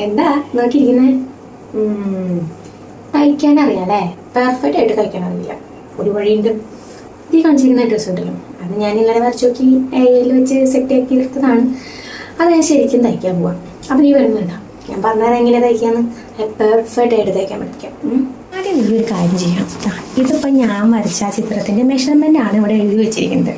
എന്താ നോക്കിയിരിക്കുന്നേ? കഴിക്കാൻ അറിയാലേ? പെർഫെക്റ്റ് ആയിട്ട് കഴിക്കാൻ അറിയില്ല. ഒരു വഴിയുണ്ട്. ഈ കാണിച്ചിരിക്കുന്ന ഡ്രസ്സ് ഉണ്ടല്ലോ, അത് ഞാൻ ഇന്നലെ വരച്ച് നോക്കി എയിൽ വെച്ച് സെറ്റ് ആക്കി എടുത്തതാണ്. അത് ഞാൻ ശരിക്കും തയ്ക്കാൻ പോവാം. അപ്പൊ നീ വരുന്നുണ്ടോ? ഞാൻ പറഞ്ഞാൽ എങ്ങനെ തയ്ക്കാന്ന് പെർഫെക്റ്റ് ആയിട്ട് തയ്ക്കാൻ പഠിക്കാം. ആദ്യം നീ ഒരു കാര്യം ചെയ്യണം. ഇതിപ്പോൾ ഞാൻ വരച്ച ആ ചിത്രത്തിൻ്റെ മെഷർമെൻ്റ് ആണ് ഇവിടെ എഴുതി വെച്ചിരിക്കുന്നത്.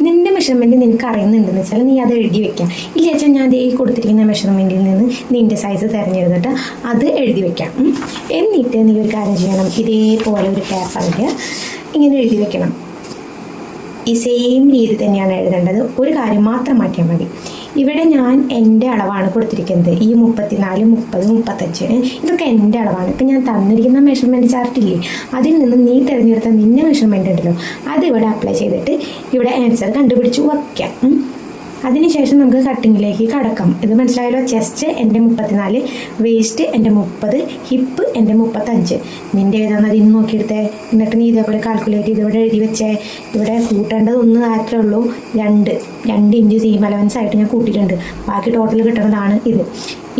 നിന്റെ മെഷർമെൻറ്റ് നിനക്ക് അറിയുന്നുണ്ടെന്ന് വെച്ചാൽ നീ അത് എഴുതി വെക്കാം. ഇല്ല വെച്ചാൽ ഞാൻ ഈ കൊടുത്തിരിക്കുന്ന മെഷർമെൻറ്റിൽ നിന്ന് നിന്റെ സൈസ് തിരഞ്ഞെടുത്തിട്ട് അത് എഴുതി വെക്കാം. എന്നിട്ട് നീ ഒരു കാര്യം ചെയ്യണം. ഇതേപോലെ ഒരു പേപ്പറിൽ ഇങ്ങനെ എഴുതി വെക്കണം. ഈ സെയിം രീതി തന്നെയാണ് എഴുതേണ്ടത്. ഒരു കാര്യം മാത്രം മാറ്റിയാൽ മതി. ഇവിടെ ഞാൻ എൻ്റെ അളവാണ് കൊടുത്തിരിക്കുന്നത്. ഈ 34, 30, 35 ഇതൊക്കെ എൻ്റെ അളവാണ്. ഇപ്പം ഞാൻ തന്നിരിക്കുന്ന മെഷർമെൻറ്റ് ചാർട്ടില്ലേ, അതിൽ നിന്ന് നീ തിരഞ്ഞെടുത്ത നിന്റെ മെഷർമെൻറ്റ് ഉണ്ടല്ലോ, അത് ഇവിടെ അപ്ലൈ ചെയ്തിട്ട് ഇവിടെ ആൻസർ കണ്ടുപിടിച്ച് വയ്ക്കാം. അതിനുശേഷം നമുക്ക് കട്ടിങ്ങിലേക്ക് കടക്കാം. ഇത് മനസ്സിലായല്ലോ? ചെസ്റ്റ് എൻ്റെ 34, വേസ്റ്റ് എൻ്റെ 30, ഹിപ്പ് എൻ്റെ 35. നിൻ്റെ ഏതാണെന്ന് അതിന് നോക്കിയെടുത്തേ. എന്നിട്ട് നീ ഇതേപോലെ കാൽക്കുലേറ്റ് ചെയ്ത് ഇവിടെ എഴുതി വെച്ചേ. ഇവിടെ കൂട്ടേണ്ടത് ഒന്ന് മാത്രമേ ഉള്ളൂ. 2 ഇഞ്ച് സീം അലവൻസ് ആയിട്ട് ഞാൻ കൂട്ടിയിട്ടുണ്ട്. ബാക്കി ടോട്ടൽ കിട്ടുന്നതാണ് ഇത്.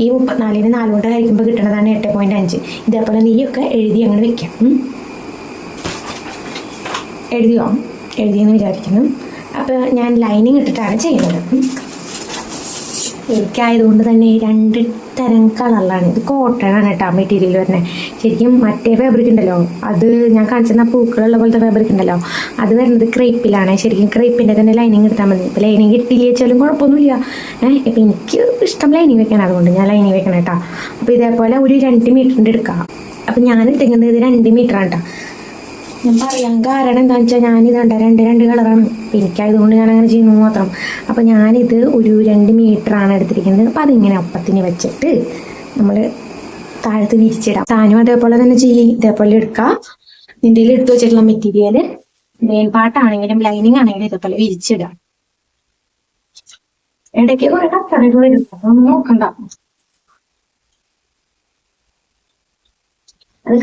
ഈ 34ന് 4 കൊണ്ട് കഴിക്കുമ്പോൾ കിട്ടുന്നതാണ് 8.5. ഇതേപോലെ നീയൊക്കെ എഴുതി അങ്ങനെ വെക്കാം. എഴുതിയെന്ന് വിചാരിക്കുന്നു. അപ്പോൾ ഞാൻ ലൈനിങ് ഇട്ടിട്ടാണ് ചെയ്യുന്നത്. എനിക്കായതുകൊണ്ട് തന്നെ 2 തരം കളറിലാണ്. ഇത് കോട്ടണാണ് കേട്ടോ മെറ്റീരിയൽ വരുന്നത്. ശരിക്കും മറ്റേ ഫാബ്രിക് ഉണ്ടല്ലോ, അത് ഞാൻ കാണിച്ചിരുന്ന പൂക്കളുള്ള പോലത്തെ ഫാബ്രിക് ഉണ്ടല്ലോ, അത് വരുന്നത് ക്രേപ്പിലാണ്. ശരിക്കും ക്രേപ്പിൻ്റെ തന്നെ ലൈനിങ് എടുത്താൽ മതി. ഇപ്പോൾ ലൈനിങ് ഇട്ടില്ല വെച്ചാലും കുഴപ്പമൊന്നുമില്ല. ഇപ്പം എനിക്ക് ഇഷ്ടം ലൈനിങ് വെക്കാൻ, അതുകൊണ്ട് ഞാൻ ലൈനിങ് വെക്കണം കേട്ടോ. അപ്പോൾ ഇതേപോലെ ഒരു 2 മീറ്ററിൻ്റെ എടുക്കാം. അപ്പം ഞാൻ എടുക്കുന്നത് ഇത് 2 മീറ്ററാണ് കേട്ടോ. ഞാൻ പറയാൻ കാരണം എന്താണെന്ന് വെച്ചാൽ ഞാനിതുണ്ട് 2 കളറാണ്. അപ്പം എനിക്കായതുകൊണ്ട് ഞാൻ അങ്ങനെ ചെയ്യുന്നു മാത്രം. അപ്പം ഞാനിത് ഒരു 2 മീറ്ററാണ് എടുത്തിരിക്കുന്നത്. അപ്പം അതിങ്ങനെ ഒപ്പത്തിന് വെച്ചിട്ട് നമ്മൾ താഴത്ത് വിരിച്ചിടാം. താനും അതേപോലെ തന്നെ ചെയ്യും. ഇതേപോലെ എടുക്കാം. നിൻ്റെ എടുത്തു വെച്ചിട്ടുള്ള മെറ്റീരിയൽ മേൽപാട്ടാണെങ്കിലും ലൈനിങ് ആണെങ്കിലും ഇതേപോലെ വിരിച്ചിടാം. ഇടയ്ക്ക് കുറെ കച്ചറകൾ വരും, അതൊന്നും നോക്കണ്ട. അത്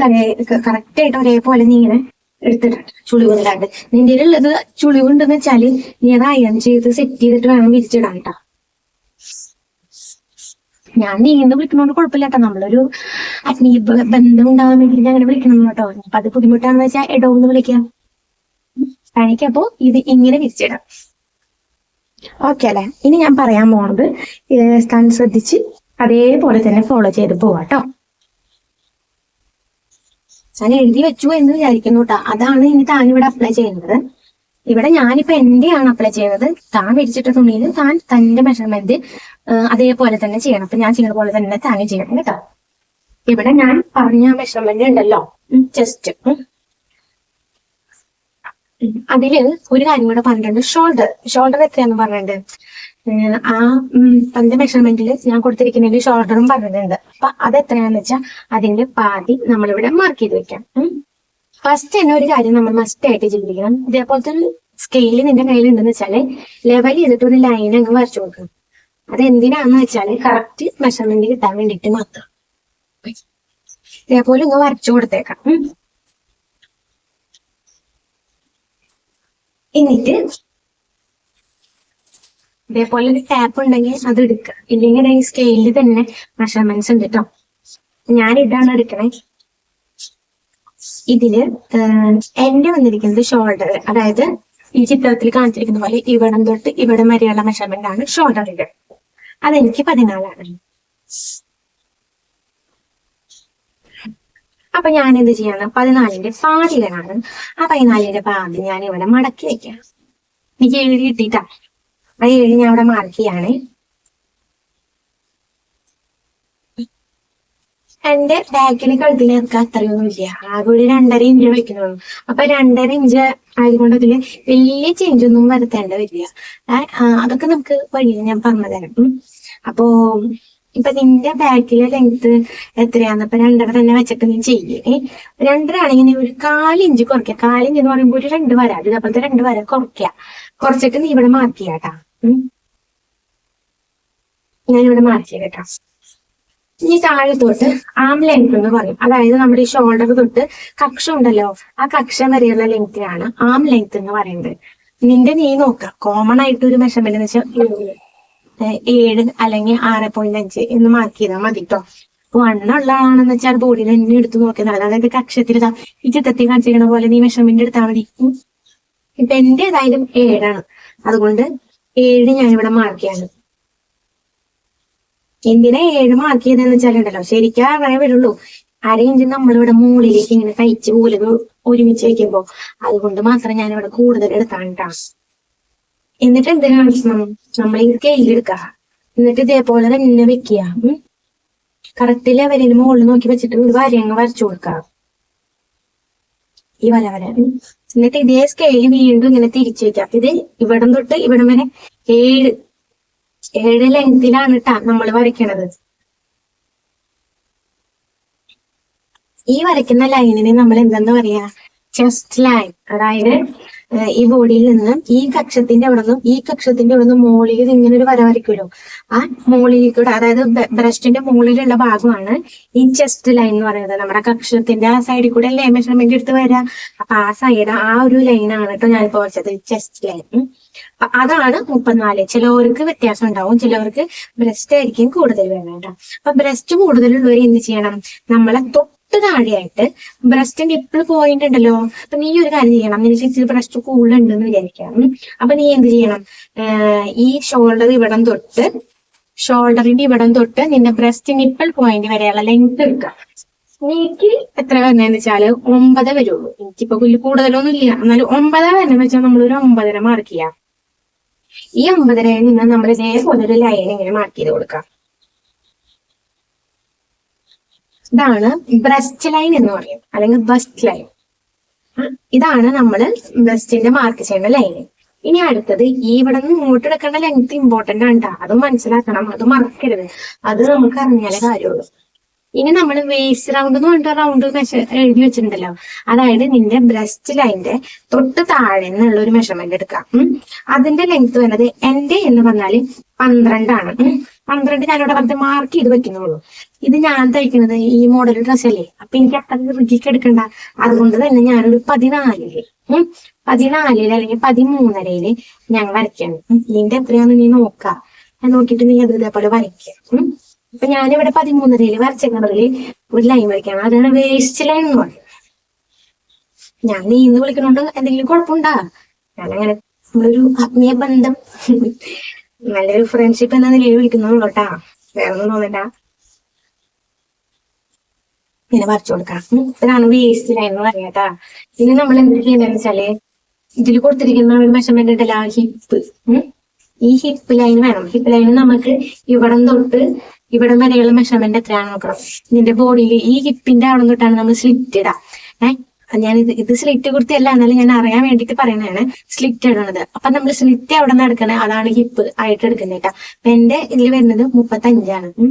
കറക്റ്റായിട്ട് ഒരേപോലെ നീ ഇങ്ങനെ എടുത്തിട്ടുണ്ട്, ചുളിവില്ലാണ്ട്. നിന്റെ ഉള്ളത് ചുളിവുണ്ടെന്ന് വെച്ചാല് നീ അത് അയൺ ചെയ്ത് സെറ്റ് ചെയ്തിട്ട് വേണം വിരിച്ചിടാൻ കേട്ടോ. ഞാൻ നീന്ന് വിളിക്കുന്നോണ്ട് കുഴപ്പമില്ല കേട്ടോ. നമ്മളൊരു ആത്മീയ ബന്ധം ഉണ്ടാവാൻ വേണ്ടി അങ്ങനെ വിളിക്കണം കേട്ടോ. അപ്പൊ അത് ബുദ്ധിമുട്ടാണെന്ന് വെച്ചാൽ ഇടവെന്ന് വിളിക്കാം. എനിക്കപ്പോ ഇത് ഇങ്ങനെ വിരിച്ചിടാം. ഓക്കെ അല്ലേ? ഇനി ഞാൻ പറയാൻ പോണത് താൻ ശ്രദ്ധിച്ച് അതേപോലെ തന്നെ ഫോളോ ചെയ്ത് പോവാട്ടോ. ഞാൻ എഴുതി വെച്ചു എന്ന് വിചാരിക്കുന്നു കേട്ടോ. അതാണ് ഇനി താൻ ഇവിടെ അപ്ലൈ ചെയ്യുന്നത്. ഇവിടെ ഞാനിപ്പോ എന്റെയാണ് അപ്ലൈ ചെയ്യുന്നത്. താൻ വിരിച്ചിട്ട തുണിയിൽ താൻ തന്റെ മെഷർമെന്റ് അതേപോലെ തന്നെ ചെയ്യണം. അപ്പൊ ഞാൻ ചെയ്യുന്ന പോലെ തന്നെ താനും ചെയ്യണം കേട്ടോ. ഇവിടെ ഞാൻ പറഞ്ഞ മെഷർമെന്റ് ഉണ്ടല്ലോ, ചെസ്റ്റ്, അതില് ഒരു കാര്യം കൂടെ പറഞ്ഞിട്ടുണ്ട്. ഷോൾഡർ എത്രയാന്ന് പറഞ്ഞിട്ടുണ്ട്. ആ തന്റെ മെഷർമെന്റിൽ ഞാൻ കൊടുത്തിരിക്കുന്നതിൽ ഷോൾഡറും പറഞ്ഞിട്ടുണ്ട്. അപ്പൊ അത് എത്രയാന്ന് വെച്ചാൽ അതിന്റെ പാതി നമ്മളിവിടെ മാർക്ക് ചെയ്ത് വെക്കാം. ഫസ്റ്റ് തന്നെ ഒരു കാര്യം നമ്മൾ മസ്റ്റ് ആയിട്ട് ചെയ്തിരിക്കണം. ഇതേപോലത്തെ ഒരു സ്കെയില് നിന്റെ കയ്യിൽ ഉണ്ടെന്ന് വെച്ചാല് ലെവൽ ചെയ്തിട്ട് ഒരു ലൈൻ അങ്ങ് വരച്ചു കൊടുക്കണം. അത് എന്തിനാന്ന് വെച്ചാല് കറക്റ്റ് മെഷർമെന്റ് കിട്ടാൻ വേണ്ടിയിട്ട് മാത്രം. ഇതേപോലെ ഒന്ന് വരച്ചു കൊടുത്തേക്കാം. എന്നിട്ട് ഇതേപോലെ ഒരു ടാപ്പ് ഉണ്ടെങ്കിൽ അത് എടുക്കുക. ഇല്ലെങ്കിൽ ഈ സ്കെയിലിൽ തന്നെ മെഷർമെന്റ്സ് ഉണ്ട് കേട്ടോ. ഞാൻ ഇതാണ് എടുക്കണേ. ഇതില് എന്റെ വന്നിരിക്കുന്നത് ഷോൾഡർ, അതായത് ഈ ചിത്രത്തിൽ കാണിച്ചിരിക്കുന്ന പോലെ ഇവിടം തൊട്ട് ഇവിടം വരെയുള്ള മെഷർമെന്റ് ആണ് ഷോൾഡറിന്റെ. അതെനിക്ക് 14ആണ്. അപ്പൊ ഞാൻ എന്ത് ചെയ്യണം? 14ന്റെ പാതിയിലാണ്. ആ 14ന്റെ പാതി ഞാൻ ഇവിടെ മടക്കി വെക്കാം. എനിക്ക് 7 കിട്ടിയിട്ടാ. ആ 7 ഞാൻ ഇവിടെ മാർക്ക് ചെയ്യാണ്. എന്റെ ബാക്കിന് കഴുത്തിൽ എനിക്ക് അത്രയൊന്നും ഇല്ല. ആകെ ഒരു 2.5 ഇഞ്ച് വെക്കുന്നുള്ളൂ. അപ്പൊ 2.5 ഇഞ്ച് ആയതുകൊണ്ട് അതില് വലിയ ചേഞ്ച് ഒന്നും വരുത്തേണ്ടതില്ല. അതൊക്കെ നമുക്ക് വഴിയിൽ ഞാൻ പറഞ്ഞു തരാം. അപ്പോ ഇപ്പൊ നിന്റെ ബാക്കിലെ ലെങ്ത് എത്രയാന്ന് ഇപ്പൊ 2.5 തന്നെ വെച്ചിട്ട് നീ ചെയ്യേ. 2.5 ആണെങ്കിൽ നീ ഒരു 1/4 ഇഞ്ച് കുറയ്ക്കുക. 1/4 ഇഞ്ച് എന്ന് പറയുമ്പോൾ ഒരു 2 വര, ഇതേപോലത്തെ 2 വര കുറച്ചിട്ട് നീ ഇവിടെ മാർക്ക് ചെയ്യാട്ടാ. ഞാനിവിടെ മാർക്ക് ചെയ്യട്ടാ. ഇനി താഴെ തൊട്ട് ആം ലെങ്ത് എന്ന് പറയും. അതായത് നമ്മുടെ ഈ ഷോൾഡർ തൊട്ട് കക്ഷം ഉണ്ടല്ലോ, ആ കക്ഷം വരെയുള്ള ലെങ്ത്തിനാണ് ആം ലെങ്ത് എന്ന് പറയുന്നത്. നിന്റെ നീ നോക്കുക, കോമൺ ആയിട്ട് ഒരു മെഷർമെന്റ് എന്ന് വെച്ചാൽ 7 അല്ലെങ്കിൽ 6.5 എന്ന് മാർക്ക് ചെയ്താൽ മതി കേട്ടോ. വണ്ണുള്ള ആളാണെന്ന് വെച്ചാൽ ബോഡിയിൽ തന്നെ എടുത്ത് നോക്കുന്നത്. അതായത് കക്ഷത്തിൽ ഈ ചിത്രത്തിൽ കാണിച്ചിരിക്കുന്ന പോലെ നീ മെഷർമെന്റ് എടുത്താൽ മതി. ഇപ്പൊ എന്റെ ഏതായാലും 7 അതുകൊണ്ട് 7 ഞാൻ ഇവിടെ മാർക്ക് ചെയ്യാണ്. എന്തിനാ 7 മാർക്ക് ചെയ്തെന്ന് വെച്ചാലുണ്ടല്ലോ, ശരിക്കും അറിയാൻ വരുള്ളൂ. 1/2 ഇഞ്ച് നമ്മളിവിടെ മുകളിലേക്ക് ഇങ്ങനെ തയ്ച്ച് പോലെ ഒരുമിച്ച് വെക്കുമ്പോ, അതുകൊണ്ട് മാത്രം ഞാൻ ഇവിടെ കൂടുതൽ എടുത്താണ്ടാ. എന്നിട്ട് എന്ത് കാണിക്കണം, നമ്മൾ ഈ സ്കെയിൽ എടുക്കുക, എന്നിട്ട് ഇതേപോലെ തന്നെ വെക്കുക. കറക്റ്റ് ലെവലിന് മുകളിൽ നോക്കി വെച്ചിട്ട് ഒരു വര അങ്ങ് വരച്ചു കൊടുക്കുക, ഈ വര. എന്നിട്ട് ഇതേ സ്കെയിൽ വീണ്ടും ഇങ്ങനെ തിരിച്ചു വെക്കാം. ഇത് ഇവിടം തൊട്ട് ഇവിടം വരെ 7 ലെങ്തിലാണ് കേട്ടാ നമ്മൾ വരയ്ക്കണത്. ഈ വരയ്ക്കുന്ന ലൈനിനെ നമ്മൾ എന്തെന്ന് പറയാ, ചെസ്റ്റ് ലൈൻ. അതായത് ഈ ബോഡിയിൽ നിന്ന് ഈ കക്ഷത്തിന്റെ അവിടെ നിന്നും ഈ കക്ഷത്തിന്റെ അവിടെ നിന്നും മുകളിൽ ഇങ്ങനെ ഒരു വര വരയ്ക്കുമല്ലോ, ആ മുകളിലേക്കൂടെ, അതായത് ബ്രസ്റ്റിന്റെ മുകളിലുള്ള ഭാഗമാണ് ഈ ചെസ്റ്റ് ലൈൻ എന്ന് പറയുന്നത്. നമ്മുടെ കക്ഷത്തിന്റെ ആ സൈഡിൽ കൂടെ അല്ലേ മെഷർമെന്റ് എടുത്ത് വരാം. അപ്പൊ ആ സൈഡ്, ആ ഒരു ലൈനാണ് കേട്ടോ ഞാനിപ്പോ വരച്ചത്, ചെസ്റ്റ് ലൈൻ. അതാണ് 34. ചിലവർക്ക് വ്യത്യാസം ഉണ്ടാവും, ചിലവർക്ക് ബ്രസ്റ്റ് ആയിരിക്കും കൂടുതൽ വേണ്ട. അപ്പൊ ബ്രസ്റ്റ് കൂടുതലുള്ളവർ എന്ത് ചെയ്യണം, നമ്മളെ താഴെയായിട്ട് ബ്രസ്റ്റ് നിപ്പിൾ പോയിന്റ് ഉണ്ടല്ലോ. അപ്പൊ നീ ഒരു കാര്യം ചെയ്യണം, നിനക്ക് ഇച്ചിരി ബ്രസ്റ്റ് കൂടുതലുണ്ടെന്ന് വിചാരിക്കാം. അപ്പൊ നീ എന്ത് ചെയ്യണം, ഈ ഷോൾഡറിന്റെ ഇവിടം തൊട്ട് നിന്റെ ബ്രസ്റ്റ് നിപ്പിൾ പോയിന്റ് വരെയുള്ള ലെങ്ത് എടുക്കുക. എനിക്ക് എത്ര വരുന്നതെന്ന് വെച്ചാല് 9 വരുള്ളൂ. എനിക്കിപ്പോ കൂടുതലൊന്നും ഇല്ല, എന്നാലും 9 വരുന്ന വെച്ചാൽ നമ്മളൊരു 9.5 മാർക്ക് ചെയ്യാം. ഈ 9.5 നിന്ന് നമ്മൾ ഇതേപോലെ ഒരു ലൈൻ ഇങ്ങനെ മാർക്ക് ചെയ്ത് കൊടുക്കാം. ഇതാണ് ബ്രസ്റ്റ് ലൈൻ എന്ന് പറയും, അല്ലെങ്കിൽ ബസ്റ്റ് ലൈൻ. ഇതാണ് നമ്മള് ബ്രസ്റ്റിന്റെ മാർക്ക് ചെയ്യുന്ന ലൈൻ. ഇനി അടുത്തത് ഇവിടെ നിന്ന് ഇങ്ങോട്ട് എടുക്കേണ്ട ലെങ്ത് ഇമ്പോർട്ടന്റ് ആണ്, അത് മനസ്സിലാക്കണം, അത് മറക്കരുത്, അത് നമുക്ക് അറിഞ്ഞാലേ കാര്യമുള്ളൂ. ഇനി നമ്മൾ വേസ്റ്റ് റൗണ്ട് എന്ന് പറഞ്ഞിട്ട് റൗണ്ട് എഴുതി വെച്ചിട്ടുണ്ടല്ലോ, അതായത് നിന്റെ ബ്രസ്റ്റ് ലൈനിന്റെ തൊട്ട് താഴെ നിന്നുള്ള ഒരു മെഷർമെന്റ് എടുക്കാം. അതിന്റെ ലെങ്ത് വരുന്നത് എന്റെ എന്ന് പറഞ്ഞാല് 12. 12 ഞാനിവിടെ പറഞ്ഞ് മാർക്ക് ചെയ്ത് വെക്കുന്നുള്ളൂ. ഇത് ഞാൻ തയ്ക്കുന്നത് ഈ മോഡൽ ഡ്രസ് അല്ലേ, അപ്പൊ എനിക്ക് അത്ര റുചിക്ക് എടുക്കണ്ട. അതുകൊണ്ട് തന്നെ ഞാനൊരു 14 അല്ലെങ്കിൽ 13.5 ഞാൻ വരയ്ക്കാണ്. നിന്റെ എത്രയാന്ന് നീ നോക്കാം, നോക്കിയിട്ട് നീ അത് ഇതേപോലെ വരയ്ക്കുക. അപ്പൊ ഞാനിവിടെ 13.5 വരച്ചേക്കുന്നതിൽ ഒരു ലൈൻ വരയ്ക്കണം, അതാണ് വേസ്റ്റ് ലൈൻ എന്ന് പറയും. ഞാൻ നീ ഇന്ന് വിളിക്കണോണ്ട് എന്തെങ്കിലും കുഴപ്പമുണ്ടാ? ഞാനങ്ങനെ നമ്മളൊരു ആത്മീയ ബന്ധം, നല്ലൊരു ഫ്രണ്ട്ഷിപ്പ് എന്ന നിലയിൽ വിളിക്കുന്നുള്ളൂ കേട്ടാ, വേറെ ഒന്നും തോന്നണ്ട. ഇങ്ങനെ വരച്ചു കൊടുക്കാം. ഇതാണ് വേസ്റ്റ് ലൈൻ എന്ന് പറയാട്ടാ. ഇനി നമ്മൾ എന്ത് ചെയ്യണമെന്ന് വെച്ചാല്, ഇതിൽ കൊടുത്തിരിക്കുന്ന ഒരു മെഷർമെന്റ് ഉണ്ടല്ലോ, ഹിപ്പ്. ഈ ഹിപ്പ് ലൈൻ വേണം. ഹിപ്പ് ലൈൻ നമുക്ക് ഇവിടം തൊട്ട് ഇവിടം വരെയുള്ള മെഷർമെന്റ് എത്രയാണ് നോക്കണം. ഇതിന്റെ ബോഡിയിൽ ഈ ഹിപ്പിന്റെ അവിടെ തൊട്ടാണ് നമ്മൾ സ്ലിറ്റ് ഇടാം. ഞാൻ ഇത് സ്ലിറ്റ് കുർത്തിയല്ല, എന്നാലും ഞാൻ അറിയാൻ വേണ്ടിട്ട് പറയുന്നതാണ് സ്ലിറ്റ് ഇടണത്. അപ്പൊ നമ്മൾ സ്ലിറ്റ് എവിടെ നിന്ന് എടുക്കണേ, അതാണ് ഹിപ്പ് ആയിട്ട് എടുക്കുന്നത് കേട്ടോ. അപ്പൊ എന്റെ ഇതിൽ വരുന്നത് 35.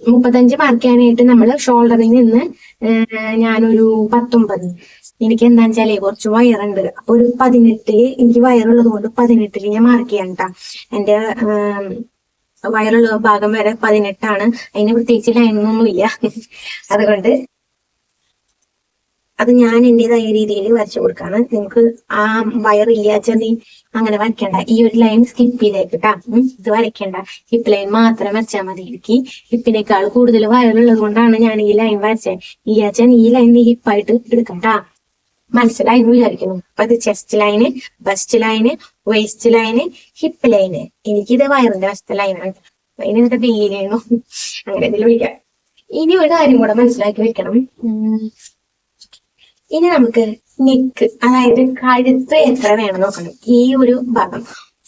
35 മാർക്ക് ചെയ്യാനായിട്ട് നമ്മൾ ഷോൾഡറിൽ നിന്ന് ഞാനൊരു 19. എനിക്ക് എന്താന്ന് വെച്ചാലേ കുറച്ച് വയറുണ്ട്, അപ്പൊ ഒരു 18 എനിക്ക് വയറുള്ളത് കൊണ്ട് 18 ഞാൻ മാർക്ക് ചെയ്യാൻ കേട്ടാ. എന്റെ വയറുള്ള ഭാഗം വരെ 18. അതിന് പ്രത്യേകിച്ച് ലൈനൊന്നുമില്ല, അതുകൊണ്ട് അത് ഞാൻ എന്റേതായ രീതിയിൽ വരച്ചു കൊടുക്കാണ്. നിങ്ങൾക്ക് ആ വയറില്ലാച്ച നീ അങ്ങനെ വരയ്ക്കണ്ട, ഈ ഒരു ലൈൻ സ്കിപ്പ് ചെയ്തേക്കിട്ടാ. ഇത് വരയ്ക്കണ്ട, ഹിപ്പ് ലൈൻ മാത്രം വരച്ചാൽ മതി. എനിക്ക് ഹിപ്പിനേക്കാൾ കൂടുതൽ വയറുള്ളത് കൊണ്ടാണ് ഞാൻ ഈ ലൈൻ വരച്ചത്. ഇല്ലാച്ചാൽ ഈ ലൈൻ നീ ഹിപ്പായിട്ട് എടുക്കട്ടാ. മനസ്സിലായി വിചാരിക്കുന്നു. അപ്പൊ ഇത് chest line, bust line, waist line, hip line. എനിക്കിത് വയറിന്റെ വശത്തെ ലൈനാണ്. അതിന് എന്നിട്ട് ബീലായിരുന്നു, അങ്ങനെ ഇതിൽ വിളിക്കാം. ഇനി ഒരു കാര്യം കൂടെ മനസ്സിലാക്കി വെക്കണം. ഇനി നമുക്ക് നെക്ക്, അതായത് കഴുത്ത് എത്ര വേണം നോക്കണം. ഈ ഒരു ഭാഗം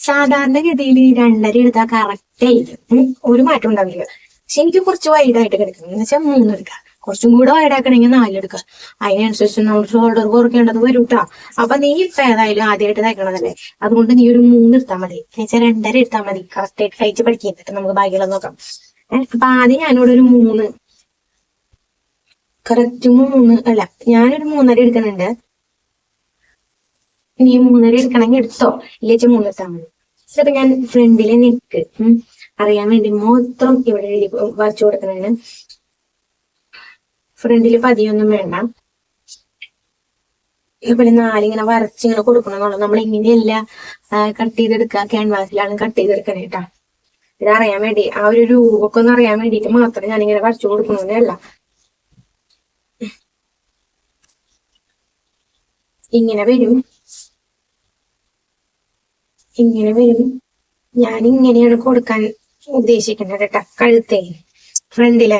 സാധാരണഗതിയിൽ 2.5 എടുത്താൽ കറക്റ്റ് ആയിരിക്കും, ഒരു മാറ്റം ഉണ്ടാവില്ല. പക്ഷെ എനിക്ക് കുറച്ച് വൈഡായിട്ട് കിടക്കണം, എന്ന് വെച്ചാൽ 3 എടുക്കാം. കുറച്ചും കൂടെ വൈഡാക്കണമെങ്കിൽ 4 എടുക്കുക. അതിനനുസരിച്ച് നമ്മൾ ഷോൾഡർ കുറയ്ക്കേണ്ടത് വരും കേട്ടോ. അപ്പൊ നീ ഇപ്പൊ ഏതായാലും ആദ്യമായിട്ട് തയ്ക്കണതല്ലേ, അതുകൊണ്ട് നീ ഒരു 3 എടുത്താൽ മതി, എന്നുവെച്ചാൽ 2.5 എടുത്താൽ മതി. കറക്റ്റ് ആയിട്ട് തയ്ച്ച് പഠിക്കാൻ നമുക്ക് ബാക്കിയുള്ള നോക്കാം. അപ്പൊ ആദ്യം ഞാനിവിടെ ഒരു 3, കറക്റ്റ് 3 അല്ല, ഞാനൊരു 3.5 എടുക്കുന്നുണ്ട്. നീ 3.5 എടുക്കണമെങ്കിൽ എടുത്തോ, ഇല്ലേച്ച 3 എടുത്താൽ മതി. ചിലപ്പോ ഞാൻ ഫ്രണ്ടിലെ നെക്ക് അറിയാൻ വേണ്ടി മൊത്തം ഇവിടെ വരച്ചു കൊടുക്കുന്നതിന് ഫ്രണ്ടില് പതിയൊന്നും വേണ്ട. ഇതുപോലെ നാലിങ്ങനെ വരച്ചിങ്ങനെ കൊടുക്കണമെന്നുള്ളൂ. നമ്മൾ ഇങ്ങനെയല്ല കട്ട് ചെയ്തെടുക്കുക, ക്യാൻവാസിലാണ് കട്ട് ചെയ്തെടുക്കണേ കേട്ടാ. ഇതറിയാൻ വേണ്ടി ആ ഒരു രൂപമൊക്കെ ഒന്ന് അറിയാൻ വേണ്ടിയിട്ട് മാത്രം ഞാനിങ്ങനെ വരച്ചു കൊടുക്കണമെന്നല്ല. ഇങ്ങനെ വരും, ഇങ്ങനെ വരും. ഞാൻ ഇങ്ങനെയാണ് കൊടുക്കാൻ ഉദ്ദേശിക്കുന്നത് കേട്ടാ, കഴുത്തേ ഫ്രണ്ടിലെ.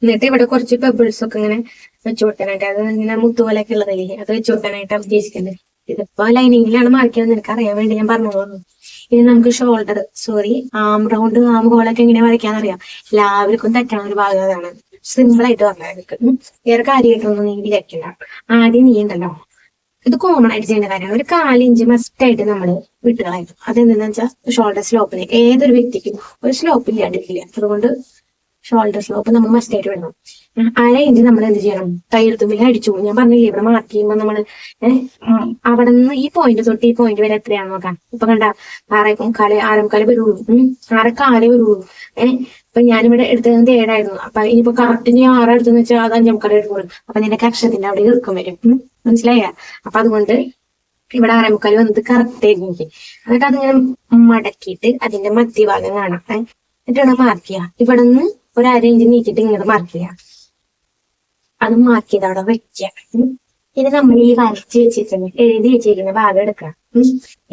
എന്നിട്ട് ഇവിടെ കുറച്ച് പെബിൾസ് ഒക്കെ ഇങ്ങനെ വെച്ചു കൊടുക്കാനായിട്ട്, അത് ഇങ്ങനെ മുത്തുപോലൊക്കെ ഉള്ളതല്ലേ, അത് വെച്ചു കൊടുക്കാനായിട്ടാണ് ഉദ്ദേശിക്കുന്നത്. ഇതിപ്പോ ലൈനിങ്ങിലാണ് മാർക്ക് ചെയ്യുന്നത്, നിനക്ക് അറിയാൻ വേണ്ടി ഞാൻ പറഞ്ഞു തോന്നുന്നു. ഇനി നമുക്ക് ഷോൾഡർ, സോറി, ആം റൗണ്ട്, ആം ഹോളൊക്കെ എങ്ങനെ വരയ്ക്കാന്നറിയാം. എല്ലാവർക്കും തെറ്റണ ഒരു ഭാഗം അതാണ്. സിമ്പിൾ ആയിട്ട് പറഞ്ഞാൽ വേറെ കാര്യമായിട്ടൊന്നും നീ വിചാരിക്കണ്ട. ആദ്യം നീ ഉണ്ടല്ലോ, ഇത് കോമൺ ആയിട്ട് ചെയ്യുന്ന കാര്യമാണ്. ഒരു 4 ഇഞ്ച് മസ്റ്റ് ആയിട്ട് നമ്മൾ വിട്ടുകളായിരുന്നു. അതെന്താണെന്ന് വെച്ചാൽ ഷോൾഡർ സ്ലോപ്പിന് ഏതൊരു വ്യക്തിക്കും ഒരു സ്ലോപ്പ് ഇല്ലാണ്ടിരിക്കില്ല. അതുകൊണ്ട് ഷോൾഡർ സ്ലോപ്പ് നമ്മൾ മസ്റ്റ് ആയിട്ട് വിടണം. 1/2 ഇഞ്ച് നമ്മൾ എന്ത് ചെയ്യണം, തയ്യൽ തുമ്പിൽ അടിച്ചു. ഞാൻ പറഞ്ഞില്ലേ, ഇവിടെ മാർക്ക് ചെയ്യുമ്പോൾ നമ്മൾ അവിടെ നിന്ന് ഈ പോയിന്റ് തൊട്ട് ഈ പോയിന്റ് വരെ എത്രയാണെന്ന് നോക്കാം. ഇപ്പൊ കണ്ട 6.25 വരുള്ളൂ, 6.25 വരുള്ളൂ. ഇപ്പൊ ഞാനിവിടെ എടുത്തത് 7 അപ്പൊ ഇനിയിപ്പോ കറക്റ്റ് ഞാൻ 6 എടുത്തെന്ന് വെച്ചാൽ അത് 5.25 എടുക്കുള്ളൂ. അപ്പൊ നിന്റെ അക്ഷരത്തിന്റെ അവിടെ ഇറുക്കം വരും. മനസ്സിലായ? അപ്പൊ അതുകൊണ്ട് ഇവിടെ 6.25 വന്നത് കറക്റ്റ് ആയിരുന്നു എനിക്ക്. എന്നിട്ട് അതിങ്ങനെ മടക്കിയിട്ട് അതിന്റെ മധ്യഭാഗം കാണാം. എന്നിട്ടാണ് മാർക്ക് ചെയ്യുക. ഇവിടെ നിന്ന് ഒരു 1/2 ഇഞ്ച് നീക്കിയിട്ട് ഇങ്ങോട്ട് മാർക്ക് ചെയ്യുക. അത് മാർക്ക് ചെയ്ത് അവിടെ വെക്കുക. ഇത് നമ്മൾ ഈ വരച്ച് വെച്ചിട്ടുണ്ട്, എഴുതി വെച്ചിരിക്കുന്ന ഭാഗം എടുക്കുക.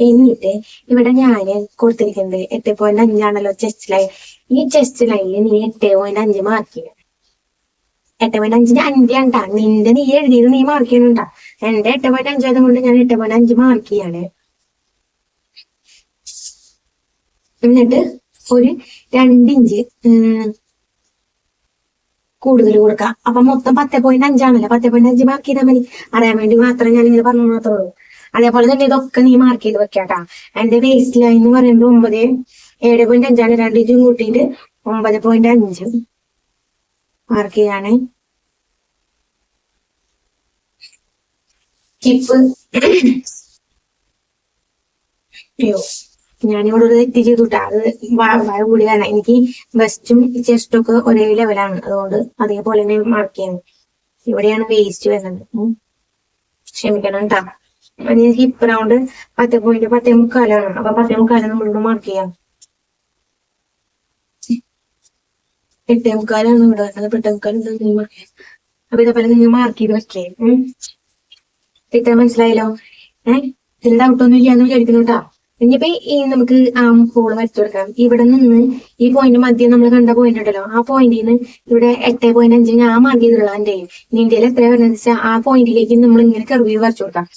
എന്നിട്ട് ഇവിടെ ഞാന് കൊടുത്തിരിക്കുന്നത് 8.5 ചെസ്റ്റ് ലൈൻ. ഈ ചെസ്റ്റ് ലൈനിൽ നീ 8.5 മാർക്ക് ചെയ്യുക. 8.5 5 കണ്ടാ, നിന്റെ നീ എഴുതിയത് നീ മാർക്ക് ചെയ്യണണ്ടാ. എന്റെ 8.5 ആയതുകൊണ്ട് ഞാൻ 8.5 മാർക്ക് ചെയ്യാണ്. എന്നിട്ട് ഒരു 2 ഇഞ്ച് കൂടുതൽ കൊടുക്കാം. അപ്പൊ മൊത്തം 10.5 ആണല്ലോ. 10.5 മാർക്ക് ചെയ്താൽ മതി. അറിയാൻ വേണ്ടി മാത്രം ഞാൻ ഇങ്ങനെ പറഞ്ഞു മാത്രമേ ഉള്ളൂ. അതേപോലെ തന്നെ ഇതൊക്കെ നീ മാർക്ക് ചെയ്ത് വെക്കാട്ടാ. എന്റെ വേസ്റ്റ് ലൈൻ എന്ന് പറയുന്നത് 7.5 ആണ്. 2 ഇഞ്ചും കൂട്ടിയിട്ട് 9.5 മാർക്ക് ചെയ്യാണ്. ഹിപ്പ്, അയ്യോ ഞാനിവിടെ ഒരു തെറ്റ് ചെയ്തുട്ടാ. അത് വയ കൂടിയാണ്. എനിക്ക് വെസ്റ്റും ചെസ്റ്റും ഒക്കെ ഒരേ ലെവലാണ്, അതുകൊണ്ട് അതേപോലെ തന്നെ മാർക്ക് ചെയ്യണം. ഇവിടെയാണ് വേസ്റ്റ് വരുന്നത്. ക്ഷമിക്കണം കേട്ടാ. അതിന് ഹിപ്പ് റൗണ്ട് 10.10 അപ്പൊ 10.25 നമ്മളിവിടെ മാർക്ക് ചെയ്യാം. 8.25 ഇവിടെ വരുന്നത്. 8.25 മാർക്ക് ചെയ്യാം. അപ്പൊ ഇതേപോലെ നിങ്ങൾ മാർക്ക് ചെയ്ത് വെക്കേ. തെറ്റാൻ മനസ്സിലായല്ലോ? ഇതിൽ ഡൗട്ടൊന്നും ഇല്ലാന്ന് വിചാരിക്കുന്നു കേട്ടാ. ഇനിയിപ്പോ നമുക്ക് ആ ഹോള് വരച്ചു കൊടുക്കാം. ഇവിടെ നിന്ന് ഈ പോയിന്റ് മധ്യം നമ്മൾ കണ്ട പോയിന്റ് ഉണ്ടല്ലോ, ആ പോയിന്റിൽ നിന്ന് ഇവിടെ 8.5 ഞാൻ മാർക്ക് ചെയ്തിട്ടുള്ള എന്റെ ഇന്ത്യയിൽ എത്ര വരുന്നത് വെച്ചാൽ ആ പോയിന്റിലേക്ക് നമ്മൾ ഇങ്ങനെ കർവ് ചെയ്ത് വരച്ചു കൊടുക്കാം.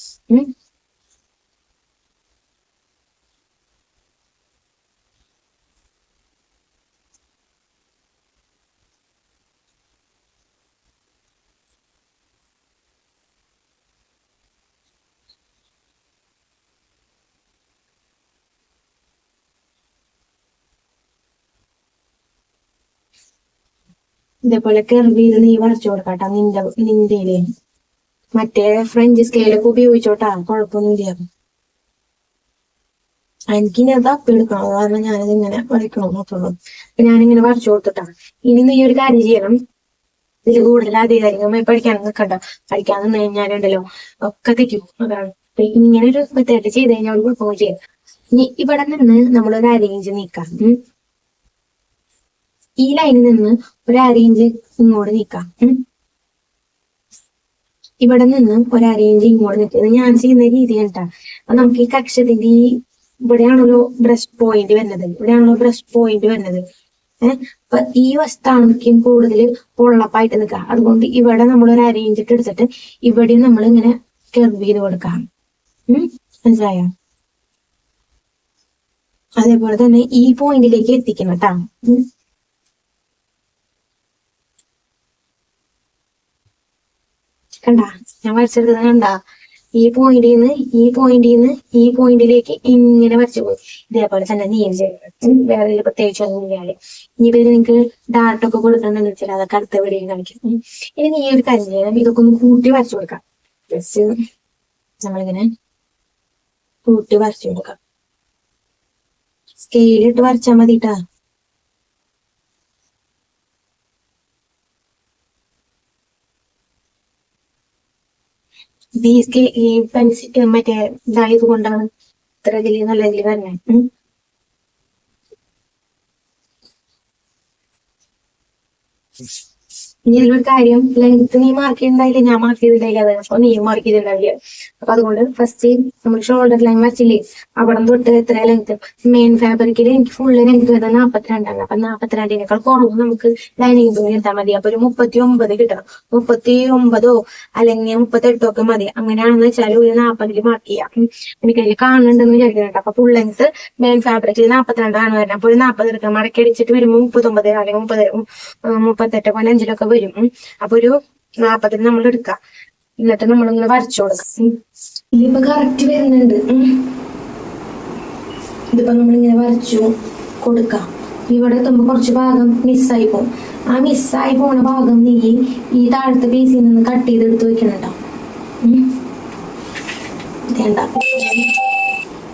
ഇതേപോലെ കർവ് ചെയ്ത് നീ വരച്ചു കൊടുക്കാട്ടാ. നിന്റെ മറ്റേ ഫ്രഞ്ച് സ്കെയിലൊക്കെ ഉപയോഗിച്ചോട്ടാ, കുഴപ്പമൊന്നുമില്ല. എനിക്കിനി അത് അപ്പെടുക്കണം, കാരണം ഞാനിത് ഇങ്ങനെ വരയ്ക്കണം നോക്കുള്ളൂ. അപ്പൊ ഞാനിങ്ങനെ വരച്ചു കൊടുത്തിട്ടാ. ഇനി നീ ഒരു കാര്യം ചെയ്യണം, ഇതിൽ കൂടുതൽ ആധികാരികമായി പഠിക്കാൻ നിൽക്കണ്ട. പഠിക്കാൻ നിന്ന് കഴിഞ്ഞാലുണ്ടല്ലോ ഒക്കെ തെറ്റും. അതാണ് ഇങ്ങനെ ഒരു മെത്തേഡ് ചെയ്ത് കഴിഞ്ഞാൽ ഒരു കുഴപ്പമോ ചെയ്യാം. ഇനി ഇവിടെ നിന്ന് നമ്മൾ ഒരു 1/2 ഇഞ്ച് നീക്കാം. ഈ ലൈനിൽ നിന്ന് ഒരു 1/2 ഇഞ്ച് ഇങ്ങോട്ട് നീക്കാം. ഇവിടെ നിന്ന് ഒരു 1/2 ഇഞ്ച് ഇങ്ങോട്ട് നീക്കുന്നത് ഞാൻ ചെയ്യുന്ന രീതി കേട്ടാ. അപ്പൊ നമുക്ക് ഈ കക്ഷത്തിന്റെ ഇവിടെയാണല്ലോ ബ്രസ്റ്റ് പോയിന്റ് വരുന്നത്. അപ്പൊ ഈ വശത്താണ് മിക്കും കൂടുതൽ പൊള്ളപ്പായിട്ട് നിൽക്കുക. അതുകൊണ്ട് ഇവിടെ നമ്മൾ ഒരു 1/2 ഇഞ്ച് എടുത്തിട്ട് ഇവിടെ നമ്മൾ ഇങ്ങനെ കർവ് ചെയ്ത് കൊടുക്കാം. മനസ്സിലായോ? അതേപോലെ തന്നെ ഈ പോയിന്റിലേക്ക് എത്തിക്കണം കേട്ടാ. കണ്ടാ ഞാൻ വരച്ചെടുത്തത് കണ്ടാ? ഈ പോയിന്റിലേക്ക് ഇങ്ങനെ വരച്ചു പോയി. ഇതേപോലെ തന്നെ നീം ചെയ്യും. വേറെ പ്രത്യേകിച്ച് ഒന്നും ഇല്ലാതെ. ഇനിയിപ്പോ നിങ്ങൾക്ക് ഡാർട്ടൊക്കെ കൊടുക്കണമെന്ന് വെച്ചാൽ അതൊക്കെ അടുത്ത വീഡിയോ കാണിക്കും. ഇനി നീ ഒരു കാര്യം ചെയ്യണം, ഇതൊക്കെ ഒന്ന് കൂട്ടി വരച്ചു കൊടുക്കാം. ജസ്റ്റ് നമ്മളിങ്ങനെ കൂട്ടി വരച്ചു കൊടുക്കാം. സ്കെയിലിട്ട് വരച്ചാൽ മതിട്ടാ. ഈ പെൻസിൽ മറ്റേ ഇതായത് കൊണ്ടാണ് ഇത്ര ഇതില് നല്ല ഇതില് വരുന്നത്. ഇനി ഇതിലൊരു കാര്യം, ലെങ്ത് നീ മാർക്ക് ചെയ്തിട്ടുണ്ടായില്ല, ഞാൻ മാർക്ക് ചെയ്തിട്ടുണ്ടായില്ല, അപ്പൊ നീ മാർക്ക് ചെയ്തിട്ടുണ്ടാവില്ല. അപ്പൊ അതുകൊണ്ട് ഫസ്റ്റ് നമ്മൾ ഷോൾഡർ ലൈൻ വച്ചില്ലേ, അവിടെ തൊട്ട് എത്ര ലെങ്ത്. മെയിൻ ഫാബ്രിക്കിൽ എനിക്ക് ഫുള്ള് ലെങ്ത് വരുന്നത് 42ആണ്. അപ്പൊ 42നേക്കാൾ കുറവ് നമുക്ക് ലൈനിങ് തുണി എടുത്താൽ മതി. അപ്പൊ ഒരു 39 കിട്ടണം. 39 അല്ലെങ്കിൽ 38 ഒക്കെ മതി. അങ്ങനെയാണെന്ന് വെച്ചാൽ ഒരു 40 മാർക്ക് ചെയ്യാം. എനിക്കതിൽ കാണുന്നുണ്ടെന്ന് വിചാരിക്കുന്നുണ്ട്. അപ്പൊ ഫുൾ ലെങ്ത് മെയിൻ ഫാബ്രിക്കിൽ 42ആണ് വരുന്നത്. അപ്പൊ ഒരു 40 എടുക്കാം. മടക്കി അടിച്ചിട്ട് വരുമ്പോൾ 39 അല്ലെങ്കിൽ 38.5 വരും. അപ്പൊ ഒരു 40 നമ്മൾ എടുക്കാം. എന്നിട്ട് നമ്മളിങ്ങനെ വരച്ചു കൊടുക്കാം. ഇതിപ്പോ കറക്റ്റ് വരുന്നുണ്ട്. ഇതിപ്പോ നമ്മളിങ്ങനെ വരച്ചു കൊടുക്കാം. ഇവിടെ എത്തുമ്പോ കുറച്ച് ഭാഗം മിസ്സായി പോകും. ആ മിസ്സായി പോണ ഭാഗം നീ ഈ താഴത്തെ പീസിൽ നിന്ന് കട്ട് ചെയ്തെടുത്ത് വെക്കണട്ടോ.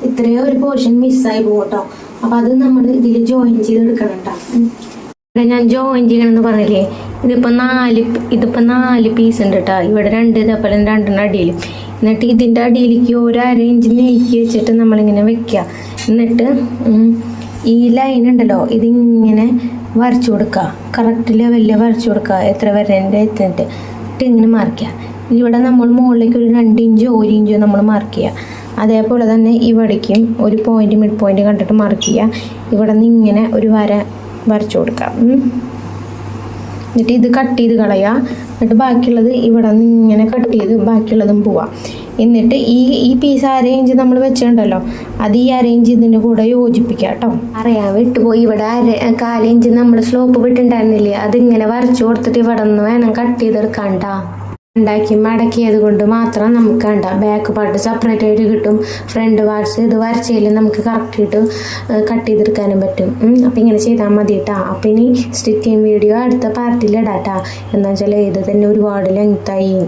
ഇത്രയോ ഒരു പോർഷൻ മിസ്സായി പോകട്ടോ. അപ്പൊ അത് നമ്മൾ ഇതിൽ ജോയിൻ ചെയ്തെടുക്കണം കേട്ടോ. ഞാൻ ജോയിൻ ചെയ്യണമെന്ന് പറഞ്ഞില്ലേ, ഇതിപ്പോ 4 പീസ് ഉണ്ട് കേട്ടോ. ഇവിടെ 2 ഇതേപോലെ 2 അടിയിൽ. എന്നിട്ട് ഇതിന്റെ അടിയിലേക്ക് ഒരു 1/2 ഇഞ്ച് നീക്കി വെച്ചിട്ട് നമ്മളിങ്ങനെ വെക്കുക. എന്നിട്ട് ഈ ലൈൻ ഉണ്ടല്ലോ, ഇതിങ്ങനെ വരച്ചു കൊടുക്കുക. കറക്റ്റ് ലെവലിൽ വരച്ചു കൊടുക്കുക. എത്ര വരേൻ്റെ എത്തിയിട്ട് ഇങ്ങനെ മാർക്ക് ചെയ്യുക. ഇവിടെ നമ്മൾ മുകളിലേക്ക് ഒരു 2 ഇഞ്ചോ 1 ഇഞ്ചോ നമ്മൾ മാർക്ക് ചെയ്യുക. അതേപോലെ തന്നെ ഇവിടേക്കും ഒരു പോയിന്റ്, മിഡ് പോയിന്റ് കണ്ടിട്ട് മാർക്ക് ചെയ്യുക. ഇവിടെ നിന്ന് ഇങ്ങനെ ഒരു വരച്ചു കൊടുക്കാം. എന്നിട്ട് ഇത് കട്ട് ചെയ്ത് കളയുക. എന്നിട്ട് ബാക്കിയുള്ളത് ഇവിടെ നിന്ന് ഇങ്ങനെ കട്ട് ചെയ്ത് ബാക്കിയുള്ളതും പോവാം. എന്നിട്ട് ഈ പീസ് അരയിഞ്ച് നമ്മൾ വെച്ചിട്ടുണ്ടല്ലോ, അത് ഈ അരയിഞ്ച് ഇതിൻ്റെ കൂടെ യോജിപ്പിക്കുക കേട്ടോ. അറിയാൻ വിട്ടുപോയി, ഇവിടെ 1/4 ഇഞ്ച് നമ്മൾ സ്ലോപ്പ് വിട്ടുണ്ടായിരുന്നില്ലേ, അതിങ്ങനെ വരച്ചു കൊടുത്തിട്ട് ഇവിടെ നിന്ന് വേണം കട്ട് ചെയ്തെടുക്കാൻ കേട്ടോ. ഉണ്ടാക്കി മടക്കിയത് കൊണ്ട് മാത്രം നമുക്ക് കണ്ട ബാക്ക് പാർട്ട് സെപ്പറേറ്റ് ആയിട്ട് കിട്ടും. ഫ്രണ്ട് പാർട്സ് ഇത് വരച്ചതിൽ നമുക്ക് കറക്റ്റായിട്ട് കട്ട് ചെയ്തെടുക്കാനും പറ്റും. അപ്പം ഇങ്ങനെ ചെയ്താൽ മതി കേട്ടോ. അപ്പം ഇനി സ്റ്റിച്ചിങ് വീഡിയോ അടുത്ത പാർട്ടിൽ ഇടാം കേട്ടോ. എന്താ വെച്ചാൽ ഇത് തന്നെ ഒരുപാട് ലെങ്തായി.